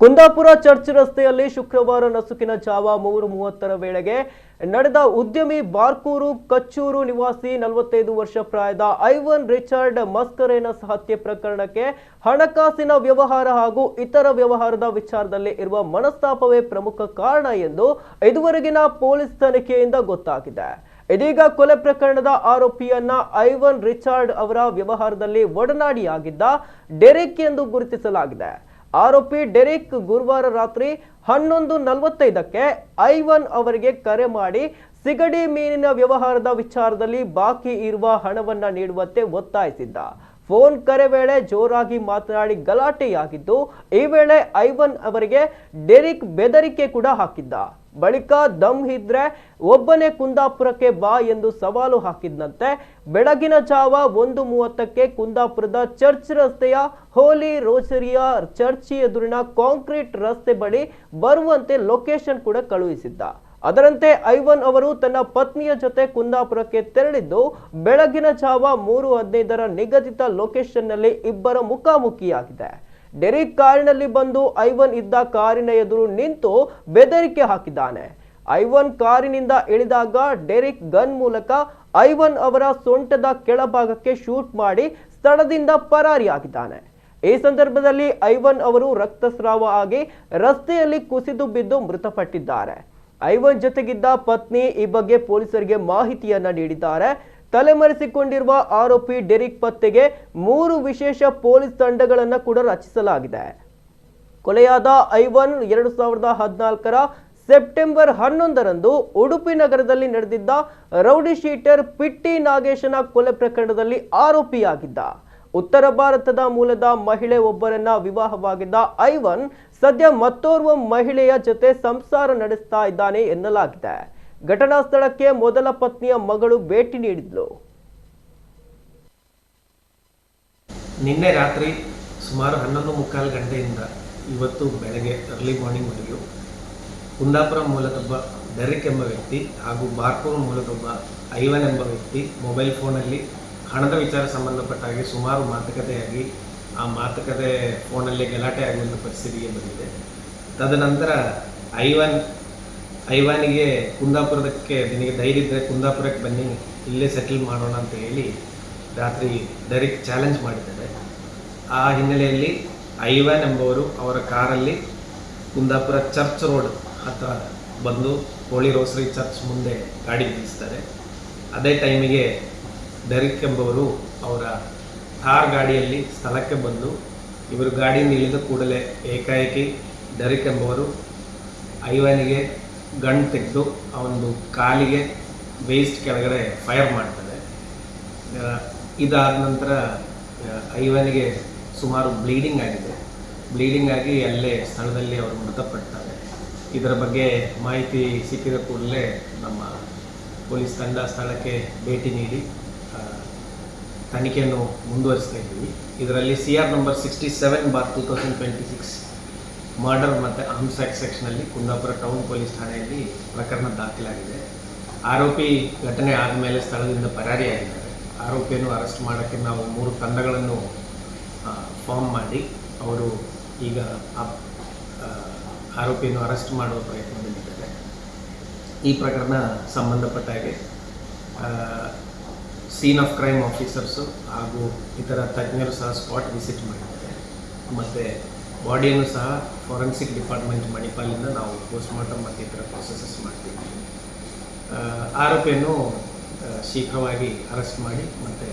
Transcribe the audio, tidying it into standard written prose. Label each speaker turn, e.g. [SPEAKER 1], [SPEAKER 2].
[SPEAKER 1] Kundapura church ರಸ್ತೆಯಲ್ಲಿ ಶುಕ್ರವಾರ ನಸುಕಿನ ಜಾವ 3:30 ವೇಳೆಗೆ ನಡೆದ ಉದ್ಯಮಿ ಬಾರ್ಕೂರು ಕಚ್ಚೂರು ನಿವಾಸಿ 45 ವರ್ಷ ಪ್ರಾಯದ ಐವನ್ ರಿಚರ್ಡ್ ಮಸ್ಕರೇನಸ್ ಹತ್ಯೆ ಪ್ರಕರಣಕ್ಕೆ ಹಣಕಾಸಿನ ವ್ಯವಹಾರ ಹಾಗೂ ಇತರ ವ್ಯವಹಾರದ ವಿಚಾರದಲ್ಲಿ ಇರುವ ಮನಸ್ತಾಪವೇ ಪ್ರಮುಖ ಕಾರಣ ಎಂದು ಇದುವರೆಗಿನ ಪೊಲೀಸ್ ತನಿಖೆಯಿಂದ ಗೊತ್ತಾಗಿದೆ. ಇದೀಗ ಕೊಲೆ ಪ್ರಕರಣದ ಆರೋಪಿಯನ್ನ ಐವನ್ ರಿಚರ್ಡ್ ಅವರ ವ್ಯವಹಾರದಲ್ಲಿ ಒಡನಾಡಿಯಾಗಿದ್ದ ಡೆರಿಕ್ ಎಂದು ಗುರುತಿಸಲಾಗಿದೆ. ಆರೋಪಿ ಡೆರಿಕ್ ಗುರುವಾರ ರಾತ್ರಿ 11:45ಕ್ಕೆ ಐವನ್ ಅವರಿಗೆ ಕರೆ ಮಾಡಿ ಸಿಗಡಿ ಮೀನಿನ ವ್ಯವಹಾರದ ವಿಚಾರದಲ್ಲಿ ಬಾಕಿ ಇರುವ ಹಣವನ್ನ ನೀಡುವಂತೆ ಒತ್ತಾಯಿಸಿದ್ದ. ಫೋನ್ ಕರೆ ವೇಳೆ ಜೋರಾಗಿ ಮಾತನಾಡಿ ಗಲಾಟೆಯಾಗಿದ್ದು, ಈ ವೇಳೆ ಐವನ್ ಅವರಿಗೆ ಡೆರಿಕ್ ಬೆದರಿಕೆ ಕೂಡ ಹಾಕಿದ್ದ. ಬಳಿಕ ದಮ್ ಇದ್ರೆ ಒಬ್ಬನೇ ಕುಂದಾಪುರಕ್ಕೆ ಬಾ ಎಂದು ಸವಾಲು ಹಾಕಿದ್ದಂತೆ. ಬೆಳಗಿನ ಜಾವ 1:30ಕ್ಕೆ ಕುಂದಾಪುರದ ಚರ್ಚ್ ರಸ್ತೆಯ ಹೋಲಿ ರೋಸರಿಯಾ ಚರ್ಚ್ ಎದುರಿನ ಕಾಂಕ್ರೀಟ್ ರಸ್ತೆ ಬಳಿ ಬರುವಂತೆ ಲೊಕೇಶನ್ ಕೂಡ ಕಳುಹಿಸಿದ್ದ. ಅದರಂತೆ ಐವನ್ ಅವರು ತನ್ನ ಪತ್ನಿಯ ಜೊತೆ ಕುಂದಾಪುರಕ್ಕೆ ತೆರಳಿದ್ದು, ಬೆಳಗಿನ ಜಾವ 3:15ರ ನಿಗದಿತ ಲೊಕೇಶನ್ನಲ್ಲಿ ಇಬ್ಬರ ಮುಖಾಮುಖಿಯಾಗಿದೆ. ಡೆರಿಕ್ ಕಾರಿನಲ್ಲಿ ಬಂದು ಐವನ್ ಇದ್ದ ಕಾರಿನ ಎದುರು ನಿಂತು ಬೆದರಿಕೆ ಹಾಕಿದ್ದಾನೆ. ಐವನ್ ಕಾರಿನಿಂದ ಇಳಿದಾಗ ಡೆರಿಕ್ ಗನ್ ಮೂಲಕ ಐವನ್ ಅವರ ಸೊಂಟದ ಕೆಳಭಾಗಕ್ಕೆ ಶೂಟ್ ಮಾಡಿ ಸ್ಥಳದಿಂದ ಪರಾರಿಯಾಗಿದ್ದಾನೆ. ಈ ಸಂದರ್ಭದಲ್ಲಿ ಐವನ್ ಅವರು ರಕ್ತಸ್ರಾವ ಆಗಿ ರಸ್ತೆಯಲ್ಲಿ ಕುಸಿದು ಬಿದ್ದು ಮೃತಪಟ್ಟಿದ್ದಾರೆ. ಐವನ್ ಜೊತೆಗಿದ್ದ ಪತ್ನಿ ಈ ಬಗ್ಗೆ ಪೊಲೀಸರಿಗೆ ಮಾಹಿತಿಯನ್ನ ನೀಡಿದ್ದಾರೆ. ತಲೆಮರೆಸಿಕೊಂಡಿರುವ ಆರೋಪಿ ಡೆರಿಕ್ ಪತ್ತೆಗೆ 3 ವಿಶೇಷ ಪೊಲೀಸ್ ತಂಡಗಳನ್ನು ಕೂಡ ರಚಿಸಲಾಗಿದೆ. ಕೊಲೆಯಾದ ಐವನ್ 2014ರ ಸೆಪ್ಟೆಂಬರ್ 11ರಂದು ಉಡುಪಿ ನಗರದಲ್ಲಿ ನಡೆದಿದ್ದ ರೌಡಿ ಶೀಟರ್ ಪಿಟ್ಟಿ ನಾಗೇಶನ ಕೊಲೆ ಪ್ರಕರಣದಲ್ಲಿ ಆರೋಪಿಯಾಗಿದ್ದ. ಉತ್ತರ ಭಾರತದ ಮೂಲದ ಮಹಿಳೆ ಒಬ್ಬರನ್ನ ವಿವಾಹವಾಗಿದ್ದ ಐವನ್ ಸದ್ಯ ಮತ್ತೋರ್ವ ಮಹಿಳೆಯ ಜೊತೆ ಸಂಸಾರ ನಡೆಸ್ತಾ ಇದ್ದಾನೆ ಎನ್ನಲಾಗಿದೆ. ಘಟನಾ ಸ್ಥಳಕ್ಕೆ ಮೊದಲ ಪತ್ನಿಯ ಮಗಳು ಭೇಟಿ ನೀಡಿದ್ಲು.
[SPEAKER 2] ನಿನ್ನೆ ರಾತ್ರಿ ಸುಮಾರು 11:45 ಗಂಟೆಯಿಂದ ಇವತ್ತು ಬೆಳಗ್ಗೆ ಅರ್ಲಿ ಮಾರ್ನಿಂಗ್ ವರೆಗೂ ಕುಂದಾಪುರ ಮೂಲದೊಬ್ಬ ಡೆರಿಕ್ ಎಂಬ ವ್ಯಕ್ತಿ ಹಾಗೂ ಬಾರ್ಕೂರು ಮೂಲದೊಬ್ಬ ಐವನ್ ಎಂಬ ವ್ಯಕ್ತಿ ಮೊಬೈಲ್ ಫೋನಲ್ಲಿ ಹಣದ ವಿಚಾರ ಸಂಬಂಧಪಟ್ಟ ಹಾಗೆ ಸುಮಾರು ಮಾತುಕತೆಯಾಗಿ ಆ ಮಾತುಕತೆ ಫೋನಲ್ಲಿ ಗಲಾಟೆ ಆಗುವಂಥ ಪರಿಸ್ಥಿತಿಗೆ ಬಂದಿದೆ. ತದನಂತರ ಐವಾನಿಗೆ ಕುಂದಾಪುರಕ್ಕೆ ನಿನಗೆ ಧೈರ್ಯ ಇದ್ದರೆ ಕುಂದಾಪುರಕ್ಕೆ ಬನ್ನಿ, ಇಲ್ಲೇ ಸೆಟಲ್ ಮಾಡೋಣ ಅಂತ ಹೇಳಿ ರಾತ್ರಿ ಡೆರಿಕ್ ಚಾಲೆಂಜ್ ಮಾಡಿದ್ದಾರೆ. ಆ ಹಿನ್ನೆಲೆಯಲ್ಲಿ ಐವಾನ್ ಎಂಬವರು ಅವರ ಕಾರಲ್ಲಿ ಕುಂದಾಪುರ ಚರ್ಚ್ ರೋಡ್ ಹತ್ರ ಬಂದು ಹೋಲಿ ರೋಸರಿ ಚರ್ಚ್ ಮುಂದೆ ಗಾಡಿ ನಿಲ್ಲಿಸ್ತಾರೆ. ಅದೇ ಟೈಮಿಗೆ ಡೆರಿಕ್ ಎಂಬವರು ಅವರ ಥಾರ್ ಗಾಡಿಯಲ್ಲಿ ಸ್ಥಳಕ್ಕೆ ಬಂದು ಇವರು ಗಾಡಿಯಿಂದ ಇಳಿದ ಕೂಡಲೇ ಏಕಾಏಕಿ ಡೆರಿಕ್ ಎಂಬವರು ಐವಾನಿಗೆ ಗನ್ ತೆಗೆದು ಅವನದು ಕಾಲಿಗೆ ವೇಸ್ಟ್ ಕೆಳಗಡೆ ಫೈರ್ ಮಾಡ್ತಾರೆ. ಇದಾದ ನಂತರ ಐವನಿಗೆ ಸುಮಾರು ಬ್ಲೀಡಿಂಗ್ ಆಗಿದೆ. ಬ್ಲೀಡಿಂಗ್ ಆಗಿ ಅಲ್ಲೇ ಸ್ಥಳದಲ್ಲಿ ಅವರು ಮೃತಪಡ್ತಾರೆ. ಇದರ ಬಗ್ಗೆ ಮಾಹಿತಿ ಸಿಕ್ಕಿದ ಕೂಡಲೇ ನಮ್ಮ ಪೊಲೀಸ್ ತಂಡ ಸ್ಥಳಕ್ಕೆ ಭೇಟಿ ನೀಡಿ ತನಿಖೆಯನ್ನು ಮುಂದುವರಿಸ್ತಾ ಇದ್ದೀವಿ. ಇದರಲ್ಲಿ CR ನಂಬರ್ 67/2026 ಮರ್ಡರ್ ಮತ್ತು ಆರ್ಮ್ಸ್ ಆಕ್ಟ್ ಸೆಕ್ಷನಲ್ಲಿ ಕುಂದಾಪುರ ಟೌನ್ ಪೊಲೀಸ್ ಠಾಣೆಯಲ್ಲಿ ಪ್ರಕರಣ ದಾಖಲಾಗಿದೆ. ಆರೋಪಿ ಘಟನೆ ಆದಮೇಲೆ ಸ್ಥಳದಿಂದ ಪರಾರಿಯಾಗಿದ್ದಾರೆ. ಆರೋಪಿಯನ್ನು ಅರೆಸ್ಟ್ ಮಾಡೋಕ್ಕೆ ನಾವು 3 ತಂಡಗಳನ್ನು ಫಾರ್ಮ್ ಮಾಡಿ ಅವರು ಈಗ ಆರೋಪಿಯನ್ನು ಅರೆಸ್ಟ್ ಮಾಡುವ ಪ್ರಯತ್ನದಲ್ಲಿದ್ದಾರೆ. ಈ ಪ್ರಕರಣ ಸಂಬಂಧಪಟ್ಟ ಹಾಗೆ ಸೀನ್ ಆಫ್ ಕ್ರೈಮ್ ಆಫೀಸರ್ಸು ಹಾಗೂ ಇತರ ತಜ್ಞರು ಸಹ ಸ್ಪಾಟ್ ವಿಸಿಟ್ ಮಾಡಿದ್ದಾರೆ. ಮತ್ತು ಬಾಡಿಯನ್ನು ಸಹ ಫಾರೆನ್ಸಿಕ್ ಡಿಪಾರ್ಟ್ಮೆಂಟ್ ಮಣಿಪಾಲಿಂದ ನಾವು ಪೋಸ್ಟ್ಮಾರ್ಟಮ್ ಮತ್ತು ಇತರ ಪ್ರೊಸೆಸಸ್ ಮಾಡ್ತೀವಿ. ಆರೋಪಿಯನ್ನು ಶೀಘ್ರವಾಗಿ ಅರೆಸ್ಟ್ ಮಾಡಿ ಮತ್ತು